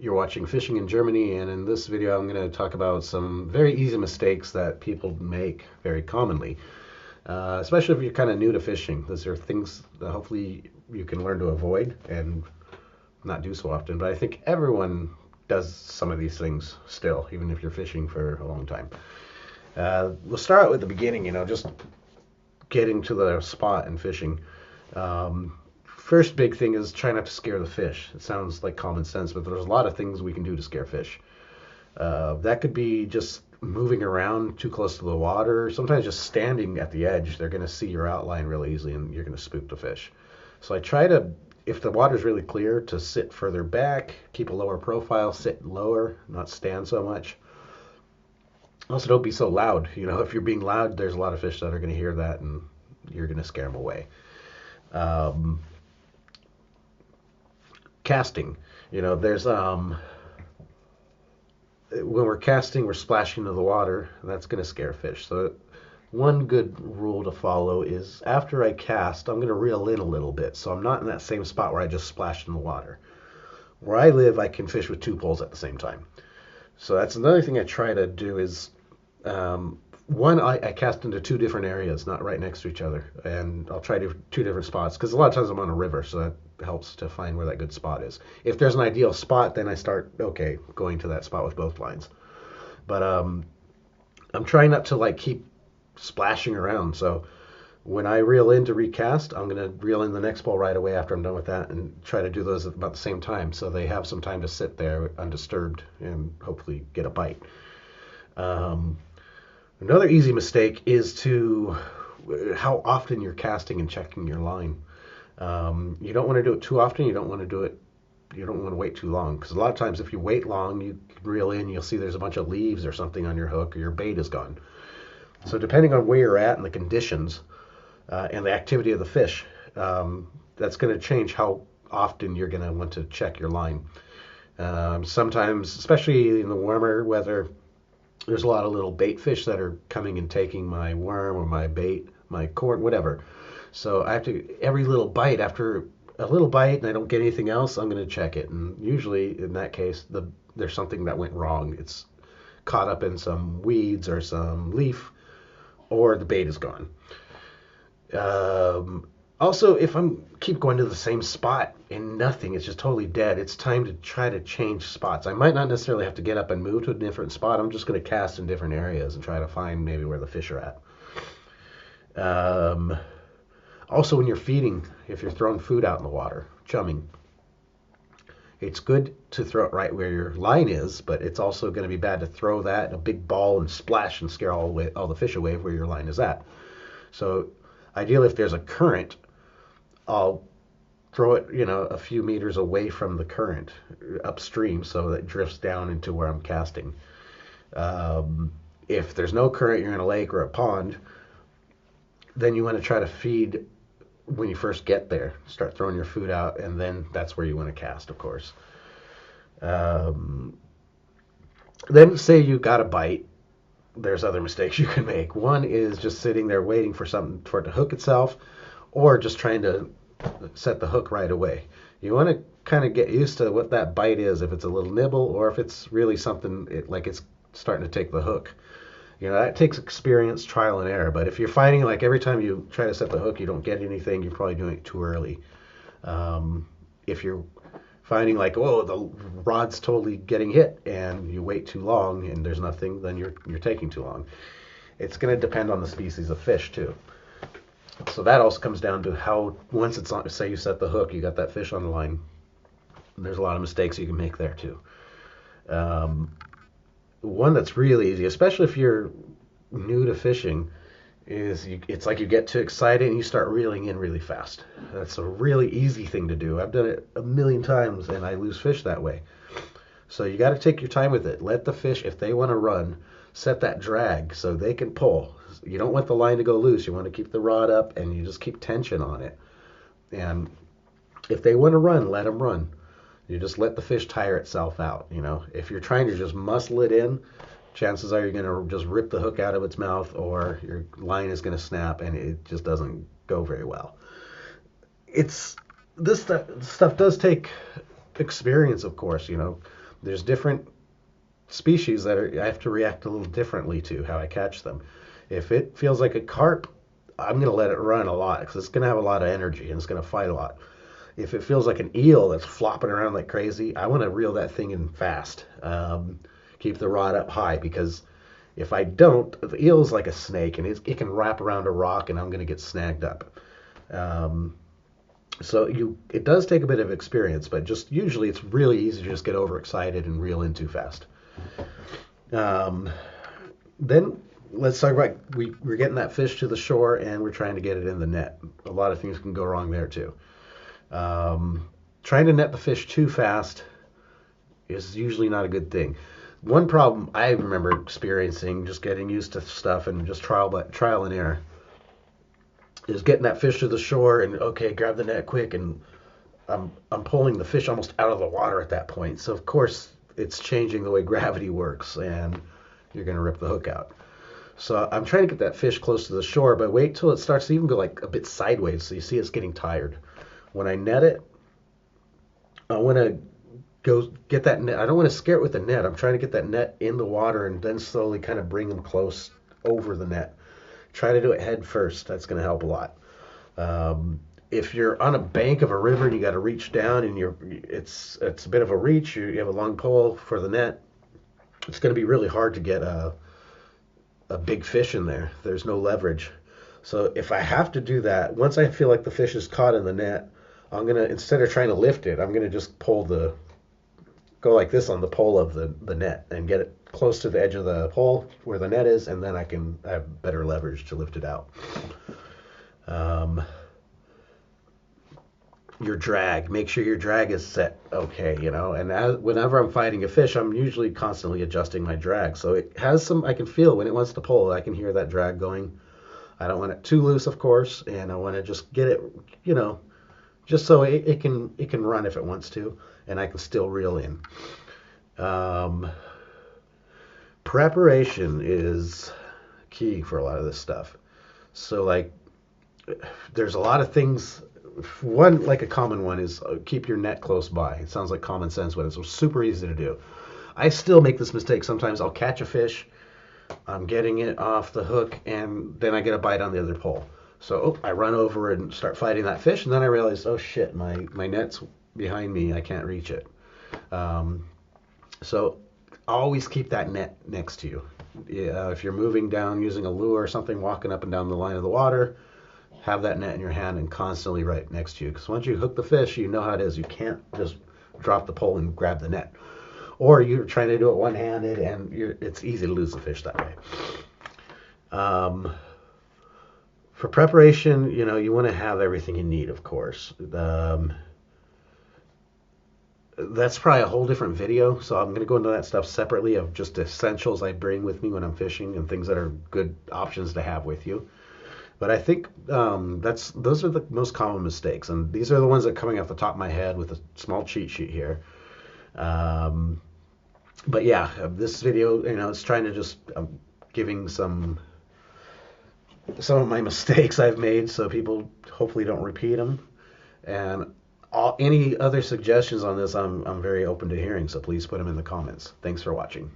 You're watching Fishing in Germany, and in this video, I'm going to talk about some very easy mistakes that people make very commonly, especially if you're kind of new to fishing. Those are things that hopefully you can learn to avoid and not do so often. But I think everyone does some of these things still, even if you're fishing for a long time. We'll start out with the beginning, just getting to the spot and fishing. First big thing is try not to scare the fish. It sounds like common sense, but there's a lot of things we can do to scare fish. That could be just moving around too close to the water. Sometimes just standing at the edge, they're going to see your outline really easily and you're going to spook the fish. So I try to, if the water's really clear, to sit further back, keep a lower profile, sit lower, not stand so much. Also, don't be so loud. If you're being loud, there's a lot of fish that are going to hear that and you're going to scare them away. Casting. There's when we're casting, we're splashing into the water, and that's going to scare fish. So one good rule to follow is after I cast, I'm going to reel in a little bit, so I'm not in that same spot where I just splashed in the water. Where I live, I can fish with two poles at the same time. So that's another thing I try to do is one, I cast into two different areas, not right next to each other, and I'll try two different spots because a lot of times I'm on a river, so that helps to find where that good spot is. If there's an ideal spot, then I start going to that spot with both lines. But I'm trying not to keep splashing around. So when I reel in to recast, I'm gonna reel in the next ball right away after I'm done with that, and try to do those at about the same time, so they have some time to sit there undisturbed and hopefully get a bite. Another easy mistake is to how often you're casting and checking your line. You don't want to do it too often. You don't want to wait too long, because a lot of times if you wait long, you reel in, you'll see there's a bunch of leaves or something on your hook, or your bait is gone. So depending on where you're at and the conditions and the activity of the fish, that's going to change how often you're going to want to check your line. Sometimes, especially in the warmer weather, there's a lot of little bait fish that are coming and taking my worm or my bait, my corn, whatever. So I have to, every little bite, after a little bite and I don't get anything else, I'm going to check it. And usually in that case, there's something that went wrong. It's caught up in some weeds or some leaf, or the bait is gone. Also, if I'm keep going to the same spot and nothing, it's just totally dead, it's time to try to change spots. I might not necessarily have to get up and move to a different spot. I'm just going to cast in different areas and try to find maybe where the fish are at. Also, when you're feeding, if you're throwing food out in the water, chumming, it's good to throw it right where your line is, but it's also going to be bad to throw that in a big ball and splash and scare all the fish away where your line is at. So ideally, if there's a current, I'll throw it, a few meters away from the current upstream so that it drifts down into where I'm casting. If there's no current, you're in a lake or a pond, then you want to try to feed when you first get there. Start throwing your food out, and then that's where you want to cast, of course. Then say you got a bite. There's other mistakes you can make. One is just sitting there waiting for something for it to hook itself, or just trying to set the hook right away. You want to kind of get used to what that bite is, if it's a little nibble or if it's really something like it's starting to take the hook. That takes experience, trial and error. But if you're finding every time you try to set the hook, you don't get anything, you're probably doing it too early. If you're finding oh, the rod's totally getting hit and you wait too long and there's nothing, then you're taking too long. It's going to depend on the species of fish too. So that also comes down to how, once it's on, say you set the hook, you got that fish on the line, there's a lot of mistakes you can make there too. One that's really easy, especially if you're new to fishing, is it's like you get too excited and you start reeling in really fast. That's a really easy thing to do. I've done it a million times and I lose fish that way. So you got to take your time with it. Let the fish, if they want to run, set that drag so they can pull. You don't want the line to go loose. You want to keep the rod up and you just keep tension on it. And if they want to run, let them run. You just let the fish tire itself out. If you're trying to just muscle it in, chances are you're going to just rip the hook out of its mouth, or your line is going to snap and it just doesn't go very well. This stuff does take experience, of course. There's different species that I have to react a little differently to how I catch them. If it feels like a carp, I'm going to let it run a lot because it's going to have a lot of energy and it's going to fight a lot. If it feels like an eel that's flopping around like crazy, I want to reel that thing in fast. Keep the rod up high, because if I don't, the eel is like a snake and it can wrap around a rock and I'm going to get snagged up. Um, it does take a bit of experience, but just usually it's really easy to just get overexcited and reel in too fast. Um, then let's talk about we're getting that fish to the shore and we're trying to get it in the net. A lot of things can go wrong there too. Trying to net the fish too fast is usually not a good thing. One problem I remember experiencing, just getting used to stuff and just trial and error, is getting that fish to the shore and okay, grab the net quick, and I'm pulling the fish almost out of the water at that point. So of course it's changing the way gravity works and you're going to rip the hook out. So I'm trying to get that fish close to the shore, but wait till it starts to even go like a bit sideways so you see it's getting tired. When I net it, I want to go get that net. I don't want to scare it with the net. I'm trying to get that net in the water and then slowly kind of bring them close over the net. Try to do it head first. That's going to help a lot. If you're on a bank of a river and you got to reach down and it's a bit of a reach, you have a long pole for the net, it's going to be really hard to get a big fish in there. There's no leverage. So if I have to do that, once I feel like the fish is caught in the net, I'm going to, instead of trying to lift it, I'm going to just go like this on the pole of the net and get it close to the edge of the pole where the net is, and then I can have better leverage to lift it out. Your drag, make sure your drag is set okay, and whenever I'm fighting a fish, I'm usually constantly adjusting my drag. So it has I can feel when it wants to pull, I can hear that drag going. I don't want it too loose, of course, and I want to just get it, just so it can run if it wants to, and I can still reel in. Preparation is key for a lot of this stuff. So like, there's a lot of things. One, like a common one, is keep your net close by. It sounds like common sense, but it's super easy to do. I still make this mistake. Sometimes I'll catch a fish, I'm getting it off the hook, and then I get a bite on the other pole. So I run over and start fighting that fish, and then I realize, oh shit, my net's behind me. I can't reach it. So always keep that net next to you. If you're moving down using a lure or something, walking up and down the line of the water, have that net in your hand and constantly right next to you. Because once you hook the fish, you know how it is. You can't just drop the pole and grab the net. Or you're trying to do it one-handed, and it's easy to lose the fish that way. For preparation, you want to have everything you need, of course. That's probably a whole different video, so I'm going to go into that stuff separately, of just essentials I bring with me when I'm fishing and things that are good options to have with you. But I think those are the most common mistakes, and these are the ones that are coming off the top of my head with a small cheat sheet here. But yeah, this video, it's trying to just giving some of my mistakes I've made, so people hopefully don't repeat them. And any other suggestions on this, I'm very open to hearing, so please put them in the comments. Thanks for watching.